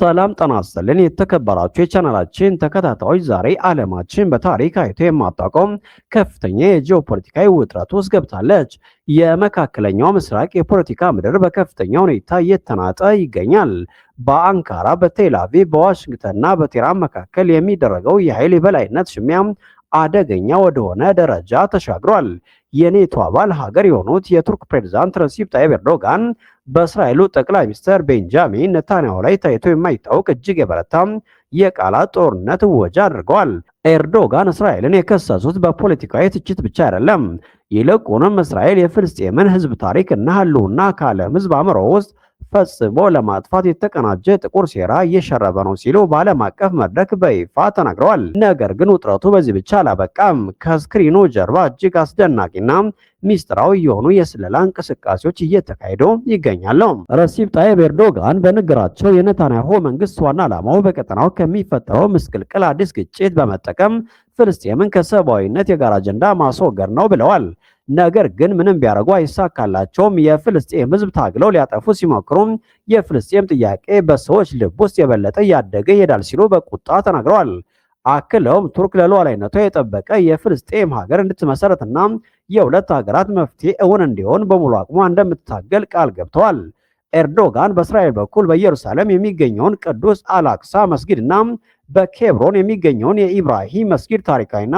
ሰላም ጤና ይስጥልን የተከበራችሁ የቻናላችን ተከታታዮች፣ ዛሬ ዓለማችን በታሪክ አይቶ የማታውቀው ከፍተኛ የጂኦፖለቲካዊ ውጥረት ውስጥ ገብታለች። የመካከለኛው ምስራቅ የፖለቲካ ምድር በከፍተኛ ሁኔታ እየተናጠ ይገኛል። በአንካራ፣ በቴል አቪቭ፣ በዋሽንግተንና በቴህራን መካከል የሚደረገው የኃይል የበላይነት ሽሚያ አደገኛ ወደሆነ ደረጃ ተሻግሯል። የኔቶ አባል ሀገር የሆኑት የቱርክ ፕሬዝዳንት ረሲፕ ታይብ ኤርዶጋን በእስራኤሉ ጠቅላይ ሚኒስትር ቤንጃሚን ኔታንያሁ ላይ ታይቶ የማይታወቅ እጅግ የበረታ የቃላት ጦርነት እወጃ አድርገዋል። ኤርዶጋን እስራኤልን የከሰሱት በፖለቲካዊ ትችት ብቻ አይደለም፣ ይልቁንም እስራኤል የፍልስጤምን ሕዝብ ታሪክ እና ህልውና ከዓለም ሕዝብ አእምሮ ውስጥ ፈጽሞ ለማጥፋት የተቀናጀ ጥቁር ሴራ እየሸረበ ነው ሲሉ በዓለም አቀፍ መድረክ በይፋ ተናግረዋል። ነገር ግን ውጥረቱ በዚህ ብቻ አላበቃም። ከስክሪኑ ጀርባ እጅግ አስደናቂና ሚስጥራዊ የሆኑ የስለላ እንቅስቃሴዎች እየተካሄዱ ይገኛሉ። ረሲፕ ታይብ ኤርዶጋን በንግግራቸው የኔታንያሁ መንግስት ዋና ዓላማው በቀጠናው ከሚፈጠረው ምስቅልቅል አዲስ ግጭት በመጠቀም ፍልስጤምን ከሰብአዊነት የጋራ አጀንዳ ማስወገድ ነው ብለዋል። ነገር ግን ምንም ቢያደርጉ አይሳካላቸውም። የፍልስጤም ህዝብ ታግለው ሊያጠፉ ሲሞክሩ የፍልስጤም ጥያቄ በሰዎች ልብ ውስጥ የበለጠ እያደገ ይሄዳል ሲሉ በቁጣ ተናግረዋል። አክለውም ቱርክ ለሉዓላዊነቷ የጠበቀ የፍልስጤም ሀገር እንድትመሰረትና የሁለት ሀገራት መፍትሄ እውን እንዲሆን በሙሉ አቅሟ እንደምትታገል ቃል ገብተዋል። ኤርዶጋን በእስራኤል በኩል በኢየሩሳሌም የሚገኘውን ቅዱስ አልአክሳ መስጊድና በኬብሮን የሚገኘውን የኢብራሂም መስጊድ ታሪካዊና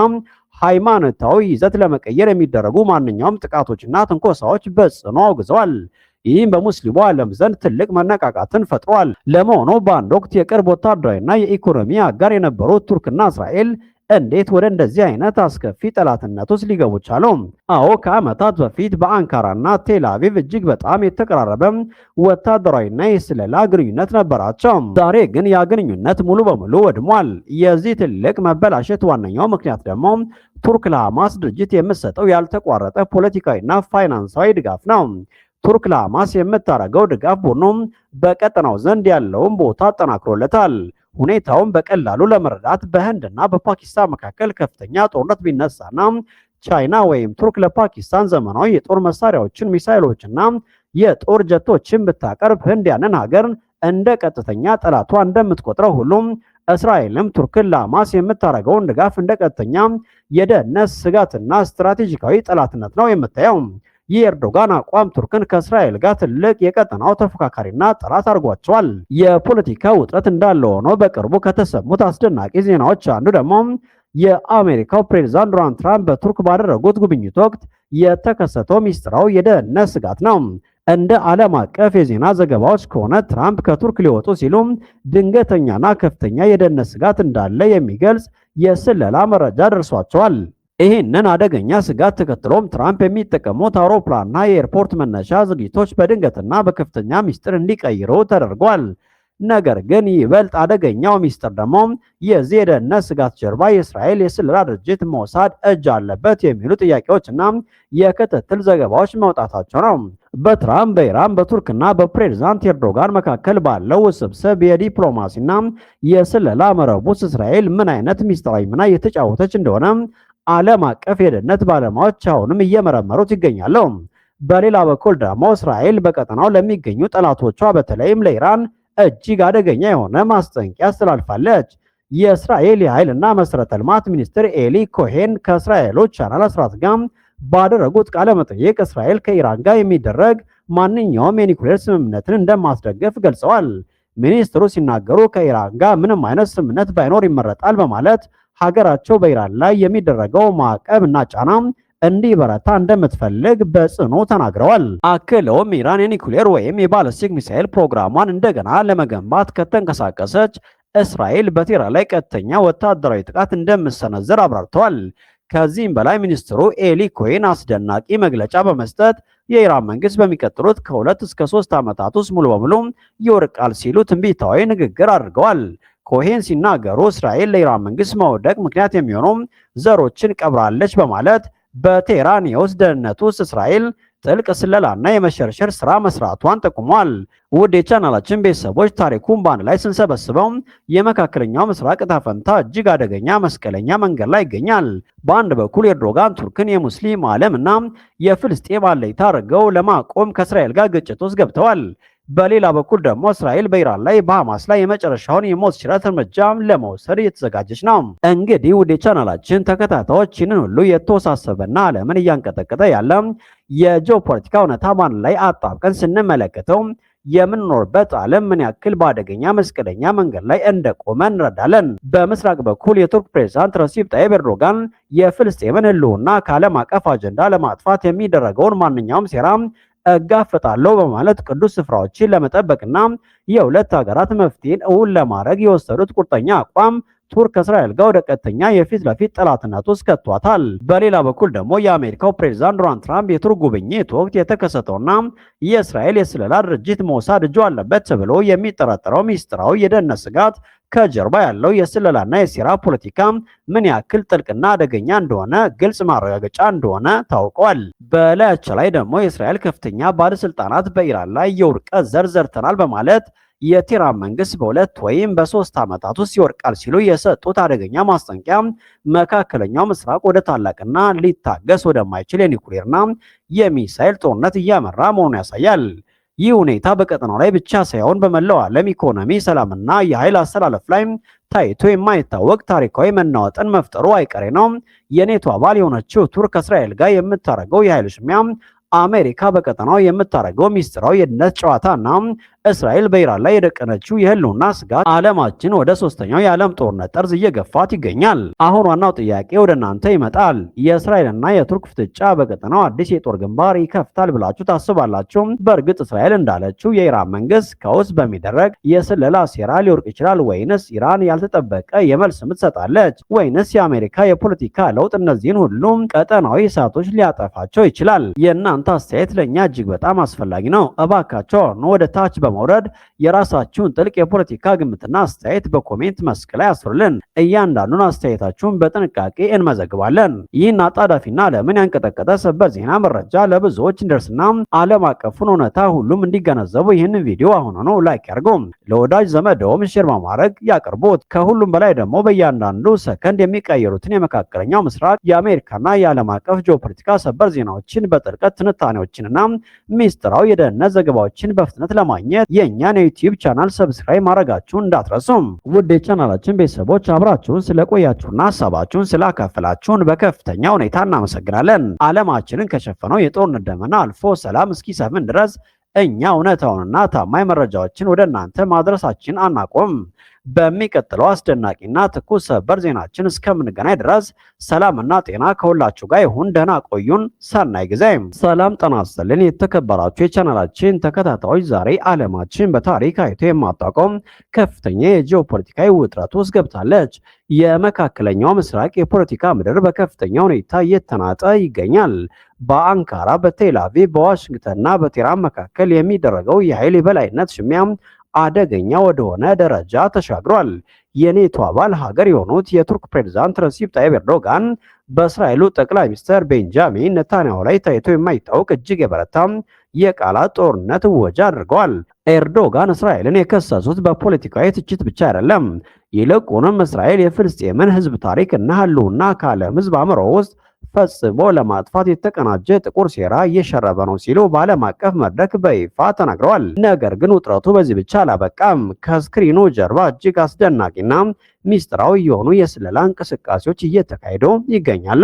ሃይማኖታዊ ይዘት ለመቀየር የሚደረጉ ማንኛውም ጥቃቶችና ትንኮሳዎች በጽኑ አውግዘዋል። ይህም በሙስሊሙ ዓለም ዘንድ ትልቅ መነቃቃትን ፈጥሯል። ለመሆኑ በአንድ ወቅት የቅርብ ወታደራዊና የኢኮኖሚ አጋር የነበሩት ቱርክና እስራኤል እንዴት ወደ እንደዚህ አይነት አስከፊ ጠላትነት ውስጥ ሊገቡ ቻሉ? አዎ፣ ከዓመታት በፊት በአንካራና ቴል አቪቭ እጅግ በጣም የተቀራረበ ወታደራዊና የስለላ ግንኙነት ነበራቸው። ዛሬ ግን ያ ግንኙነት ሙሉ በሙሉ ወድሟል። የዚህ ትልቅ መበላሸት ዋነኛው ምክንያት ደግሞ ቱርክ ለሐማስ ድርጅት የምትሰጠው ያልተቋረጠ ፖለቲካዊና ፋይናንሳዊ ድጋፍ ነው። ቱርክ ለሐማስ የምታደርገው ድጋፍ ቡድኑ በቀጠናው ዘንድ ያለውን ቦታ አጠናክሮለታል። ሁኔታውን በቀላሉ ለመረዳት በህንድና በፓኪስታን መካከል ከፍተኛ ጦርነት ቢነሳና ቻይና ወይም ቱርክ ለፓኪስታን ዘመናዊ የጦር መሳሪያዎችን፣ ሚሳይሎችና የጦር ጀቶችን ብታቀርብ ህንድ ያንን ሀገር እንደ ቀጥተኛ ጠላቷ እንደምትቆጥረው ሁሉም እስራኤልም ቱርክን ለሐማስ የምታደርገውን ድጋፍ እንደ ቀጥተኛ የደህንነት ስጋትና ስትራቴጂካዊ ጠላትነት ነው የምታየው። ይህ ኤርዶጋን አቋም ቱርክን ከእስራኤል ጋር ትልቅ የቀጠናው ተፎካካሪና ጠላት አድርጓቸዋል። የፖለቲካ ውጥረት እንዳለ ሆኖ በቅርቡ ከተሰሙት አስደናቂ ዜናዎች አንዱ ደግሞ የአሜሪካው ፕሬዝዳንት ዶናልድ ትራምፕ በቱርክ ባደረጉት ጉብኝት ወቅት የተከሰተው ሚስጥራዊ የደህንነት ስጋት ነው። እንደ ዓለም አቀፍ የዜና ዘገባዎች ከሆነ ትራምፕ ከቱርክ ሊወጡ ሲሉ ድንገተኛና ከፍተኛ የደህንነት ስጋት እንዳለ የሚገልጽ የስለላ መረጃ ደርሷቸዋል። ይህንን አደገኛ ስጋት ተከትሎም ትራምፕ የሚጠቀሙት አውሮፕላንና የኤርፖርት መነሻ ዝግጅቶች በድንገትና በከፍተኛ ሚስጥር እንዲቀይሩ ተደርጓል። ነገር ግን ይበልጥ አደገኛው ሚስጥር ደግሞ የዚህ የደህንነት ስጋት ጀርባ የእስራኤል የስለላ ድርጅት ሞሳድ እጅ አለበት የሚሉ ጥያቄዎችና የክትትል ዘገባዎች መውጣታቸው ነው። በትራምፕ፣ በኢራን፣ በቱርክና በፕሬዝዳንት ኤርዶጋን መካከል ባለው ውስብስብ የዲፕሎማሲና የስለላ መረብ ውስጥ እስራኤል ምን አይነት ሚስጥራዊ ሚና እየተጫወተች እንደሆነ ዓለም አቀፍ የደህንነት ባለሙያዎች አሁንም እየመረመሩት ይገኛሉ። በሌላ በኩል ደግሞ እስራኤል በቀጠናው ለሚገኙ ጠላቶቿ በተለይም ለኢራን እጅግ አደገኛ የሆነ ማስጠንቀቂያ አስተላልፋለች። የእስራኤል የኃይልና መሰረተ ልማት ሚኒስትር ኤሊ ኮሄን ከእስራኤሎች ቻናል 14 ጋር ባደረጉት ቃለ መጠይቅ እስራኤል ከኢራን ጋር የሚደረግ ማንኛውም የኒውክሌር ስምምነትን እንደማትደግፍ ገልጸዋል። ሚኒስትሩ ሲናገሩ ከኢራን ጋር ምንም አይነት ስምምነት ባይኖር ይመረጣል በማለት ሀገራቸው በኢራን ላይ የሚደረገው ማዕቀብ እና ጫና እንዲበረታ እንደምትፈልግ በጽኑ ተናግረዋል። አክለውም ኢራን የኒውክሌር ወይም የባለስቲክ ሚሳኤል ፕሮግራሟን እንደገና ለመገንባት ከተንቀሳቀሰች እስራኤል በቴህራን ላይ ቀጥተኛ ወታደራዊ ጥቃት እንደምትሰነዝር አብራርተዋል። ከዚህም በላይ ሚኒስትሩ ኤሊ ኮሄን አስደናቂ መግለጫ በመስጠት የኢራን መንግስት በሚቀጥሉት ከ2 እስከ 3 ዓመታት ውስጥ ሙሉ በሙሉ ይወድቃል ሲሉ ትንቢታዊ ንግግር አድርገዋል። ኮሄን ሲናገሩ እስራኤል ለኢራን መንግስት መውደቅ ምክንያት የሚሆኑ ዘሮችን ቀብራለች በማለት በቴህራን የውስጥ ደህንነት ውስጥ እስራኤል ጥልቅ ስለላና የመሸርሸር ስራ መስራቷን ጠቁሟል። ውድ የቻናላችን ቤተሰቦች ታሪኩን በአንድ ላይ ስንሰበስበው የመካከለኛው ምስራቅ ዕጣ ፈንታ እጅግ አደገኛ መስቀለኛ መንገድ ላይ ይገኛል። በአንድ በኩል ኤርዶጋን ቱርክን የሙስሊም ዓለም እና የፍልስጤም አለኝታ አድርገው ለማቆም ከእስራኤል ጋር ግጭት ውስጥ ገብተዋል። በሌላ በኩል ደግሞ እስራኤል በኢራን ላይ በሐማስ ላይ የመጨረሻውን የሞት ሽረት እርምጃም ለመውሰድ እየተዘጋጀች ነው። እንግዲህ ውድ የቻናላችን ተከታታዮች ይህንን ሁሉ የተወሳሰበና ዓለምን እያንቀጠቀጠ ያለ የጂኦፖለቲካ እውነታ ማን ላይ አጣብቀን ስንመለከተው የምንኖርበት ዓለም ምን ያክል በአደገኛ መስቀለኛ መንገድ ላይ እንደቆመ እንረዳለን። በምስራቅ በኩል የቱርክ ፕሬዝዳንት ረሲፕ ጣይብ ኤርዶጋን የፍልስጤምን ህልውና ከዓለም አቀፍ አጀንዳ ለማጥፋት የሚደረገውን ማንኛውም ሴራ እጋፈጣለሁ በማለት ቅዱስ ስፍራዎችን ለመጠበቅና የሁለት ሀገራት መፍትሄን እውን ለማድረግ የወሰዱት ቁርጠኛ አቋም ቱርክ ከእስራኤል ጋር ወደ ቀጥተኛ የፊት ለፊት ጠላትነት ውስጥ ከቷታል። በሌላ በኩል ደግሞ የአሜሪካው ፕሬዝዳንት ዶናልድ ትራምፕ የቱርክ ጉብኝት ወቅት የተከሰተውና የእስራኤል የስለላ ድርጅት ሞሳድ እጁ አለበት ተብሎ የሚጠረጠረው ሚስጥራዊ የደህንነት ስጋት ከጀርባ ያለው የስለላና የሴራ ፖለቲካ ምን ያክል ጥልቅና አደገኛ እንደሆነ ግልጽ ማረጋገጫ እንደሆነ ታውቋል። በላያቸው ላይ ደግሞ የእስራኤል ከፍተኛ ባለስልጣናት በኢራን ላይ የውድቀት ዘር ዘርተናል በማለት የቴህራን መንግስት በ2 ወይም በ3 ዓመታት ውስጥ ይወድቃል ሲሉ የሰጡት አደገኛ ማስጠንቀቂያ መካከለኛው ምስራቅ ወደ ታላቅና ሊታገስ ወደማይችል የኒውክሌርና የሚሳኤል ጦርነት እያመራ መሆኑን ያሳያል። ይህ ሁኔታ በቀጠናው ላይ ብቻ ሳይሆን በመላው ዓለም ኢኮኖሚ፣ ሰላምና የኃይል አስተላለፍ ላይ ታይቶ የማይታወቅ ታሪካዊ መናወጥን መፍጠሩ አይቀሬ ነው። የኔቶ አባል የሆነችው ቱርክ ከእስራኤል ጋር የምታደርገው የኃይል ሽሚያ አሜሪካ በቀጠናው የምታደርገው ሚስጥራዊ የደህንነት ጨዋታና እስራኤል በኢራን ላይ የደቀነችው የህልውና ስጋት ዓለማችን ወደ ሶስተኛው የዓለም ጦርነት ጠርዝ እየገፋት ይገኛል። አሁን ዋናው ጥያቄ ወደ እናንተ ይመጣል። የእስራኤልና የቱርክ ፍጥጫ በቀጠናው አዲስ የጦር ግንባር ይከፍታል ብላችሁ ታስባላችሁ? በእርግጥ እስራኤል እንዳለችው የኢራን መንግስት ከውስጥ በሚደረግ የስለላ ሴራ ሊወርቅ ይችላል? ወይንስ ኢራን ያልተጠበቀ የመልስ ምት ትሰጣለች? ወይንስ የአሜሪካ የፖለቲካ ለውጥ እነዚህን ሁሉም ቀጠናዊ እሳቶች ሊያጠፋቸው ይችላል? የእናንተ አስተያየት ለእኛ እጅግ በጣም አስፈላጊ ነው። እባካችሁ ወደ ታች በመውረድ የራሳችሁን ጥልቅ የፖለቲካ ግምትና አስተያየት በኮሜንት መስክ ላይ አስፍሩልን። እያንዳንዱን አስተያየታችሁን በጥንቃቄ እንመዘግባለን። ይህን አጣዳፊና ዓለምን ያንቀጠቀጠ ሰበር ዜና መረጃ ለብዙዎች እንዲደርስና ዓለም አቀፉን እውነታ ሁሉም እንዲገነዘቡ ይህንን ቪዲዮ አሁን ነው ላይክ ያድርጉ፣ ለወዳጅ ዘመዶም ሼር በማድረግ ያቅርቡት። ከሁሉም በላይ ደግሞ በእያንዳንዱ ሰከንድ የሚቀየሩትን የመካከለኛው ምስራቅ የአሜሪካና የዓለም አቀፍ ጂኦፖለቲካ ሰበር ዜናዎችን በጥልቀት ትንታኔዎችንና ሚስጥራዊ የደህንነት ዘገባዎችን በፍጥነት ለማግኘት የእኛን የዩቲዩብ ቻናል ሰብስክራይብ ማድረጋችሁን እንዳትረሱም። ውድ የቻናላችን ቤተሰቦች አብራችሁን ስለቆያችሁና ሀሳባችሁን ስላካፈላችሁን በከፍተኛ ሁኔታ እናመሰግናለን። ዓለማችንን ከሸፈነው የጦርነት ደመና አልፎ ሰላም እስኪሰፍን ድረስ እኛ እውነታውንና ታማኝ መረጃዎችን ወደ እናንተ ማድረሳችን አናቆም። በሚቀጥለው አስደናቂና ትኩስ ሰበር ዜናችን እስከምንገናኝ ድረስ ሰላምና ጤና ከሁላችሁ ጋር ይሁን። ደህና ቆዩን። ሰናይ ጊዜ። ሰላም ጤና ይስጥልን። የተከበራችሁ የቻናላችን ተከታታዮች ዛሬ ዓለማችን በታሪክ አይቶ የማታውቀው ከፍተኛ የጂኦፖለቲካዊ ውጥረት ውስጥ ገብታለች። የመካከለኛው ምስራቅ የፖለቲካ ምድር በከፍተኛ ሁኔታ እየተናጠ ይገኛል። በአንካራ፣ በቴል አቪቭ፣ በዋሽንግተንና በቴህራን መካከል የሚደረገው የኃይል የበላይነት ሽሚያ አደገኛ ወደሆነ ደረጃ ተሻግሯል። የኔቶ አባል ሀገር የሆኑት የቱርክ ፕሬዝዳንት ረሲፕ ጣይብ ኤርዶጋን በእስራኤሉ ጠቅላይ ሚኒስትር ቤንጃሚን ኔታንያሁ ላይ ታይቶ የማይታወቅ እጅግ የበረታ የቃላት ጦርነት እወጃ አድርገዋል። ኤርዶጋን እስራኤልን የከሰሱት በፖለቲካዊ ትችት ብቻ አይደለም፣ ይልቁንም እስራኤል የፍልስጤምን ሕዝብ ታሪክ እና ህልውና ከዓለም ሕዝብ አእምሮ ውስጥ ፈጽሞ ለማጥፋት የተቀናጀ ጥቁር ሴራ እየሸረበ ነው ሲሉ በዓለም አቀፍ መድረክ በይፋ ተናግረዋል። ነገር ግን ውጥረቱ በዚህ ብቻ አላበቃም። ከስክሪኑ ጀርባ እጅግ አስደናቂና ሚስጥራዊ የሆኑ የስለላ እንቅስቃሴዎች እየተካሄዱ ይገኛሉ።